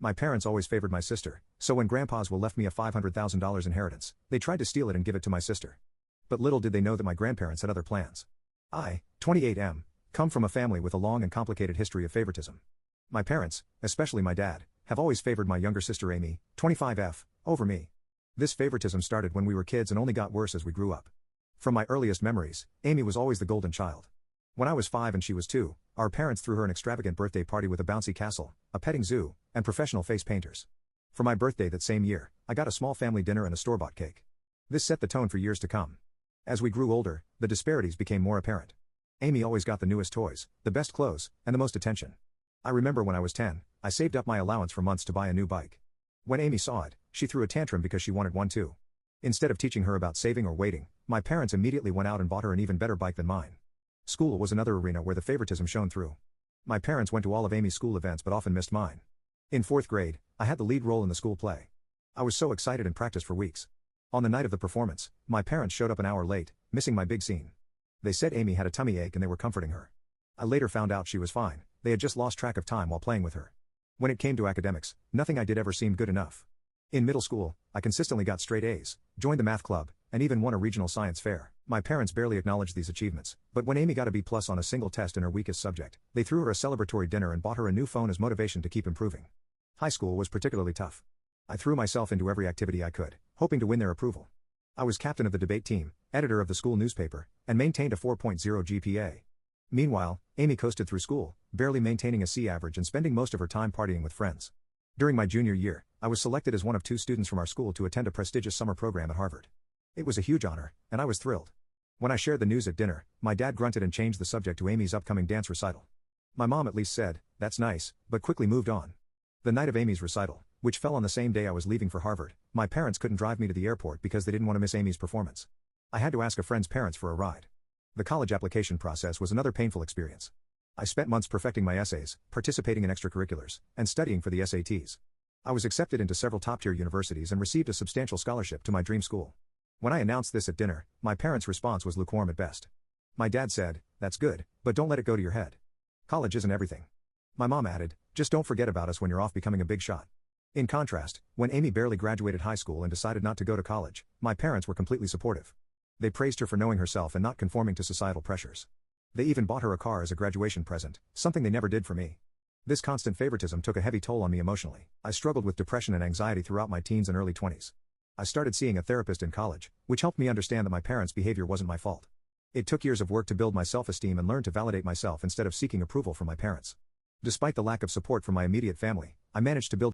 My parents always favored my sister, so when Grandpa's will left me a $500,000 inheritance, they tried to steal it and give it to my sister. But little did they know that my grandparents had other plans. I, 28M, come from a family with a long and complicated history of favoritism. My parents, especially my dad, have always favored my younger sister Amy, 25F, over me. This favoritism started when we were kids and only got worse as we grew up. From my earliest memories, Amy was always the golden child. When I was 5 and she was 2, our parents threw her an extravagant birthday party with a bouncy castle, a petting zoo, and professional face painters. For my birthday that same year, I got a small family dinner and a store-bought cake. This set the tone for years to come. As we grew older, the disparities became more apparent. Amy always got the newest toys, the best clothes, and the most attention. I remember when I was 10, I saved up my allowance for months to buy a new bike. When Amy saw it, she threw a tantrum because she wanted one too. Instead of teaching her about saving or waiting, my parents immediately went out and bought her an even better bike than mine. School was another arena where the favoritism shone through. My parents went to all of Amy's school events but often missed mine. In 4th grade, I had the lead role in the school play. I was so excited and practiced for weeks. On the night of the performance, my parents showed up an hour late, missing my big scene. They said Amy had a tummy ache and they were comforting her. I later found out she was fine, they had just lost track of time while playing with her. When it came to academics, nothing I did ever seemed good enough. In middle school, I consistently got straight A's, joined the math club, and even won a regional science fair. My parents barely acknowledged these achievements, but when Amy got a B+ on a single test in her weakest subject, they threw her a celebratory dinner and bought her a new phone as motivation to keep improving. High school was particularly tough. I threw myself into every activity I could, hoping to win their approval. I was captain of the debate team, editor of the school newspaper, and maintained a 4.0 GPA. Meanwhile, Amy coasted through school, barely maintaining a C average and spending most of her time partying with friends. During my junior year, I was selected as one of 2 students from our school to attend a prestigious summer program at Harvard. It was a huge honor, and I was thrilled. When I shared the news at dinner, my dad grunted and changed the subject to Amy's upcoming dance recital. My mom at least said, "That's nice," but quickly moved on. The night of Amy's recital, which fell on the same day I was leaving for Harvard, my parents couldn't drive me to the airport because they didn't want to miss Amy's performance. I had to ask a friend's parents for a ride. The college application process was another painful experience. I spent months perfecting my essays, participating in extracurriculars, and studying for the SATs. I was accepted into several top-tier universities and received a substantial scholarship to my dream school. When I announced this at dinner, my parents' response was lukewarm at best. My dad said, "That's good, but don't let it go to your head. College isn't everything." My mom added, "Just don't forget about us when you're off becoming a big shot." In contrast, when Amy barely graduated high school and decided not to go to college, my parents were completely supportive. They praised her for knowing herself and not conforming to societal pressures. They even bought her a car as a graduation present, something they never did for me. This constant favoritism took a heavy toll on me emotionally. I struggled with depression and anxiety throughout my teens and early 20s. I started seeing a therapist in college, which helped me understand that my parents' behavior wasn't my fault. It took years of work to build my self-esteem and learn to validate myself instead of seeking approval from my parents. Despite the lack of support from my immediate family, I managed to build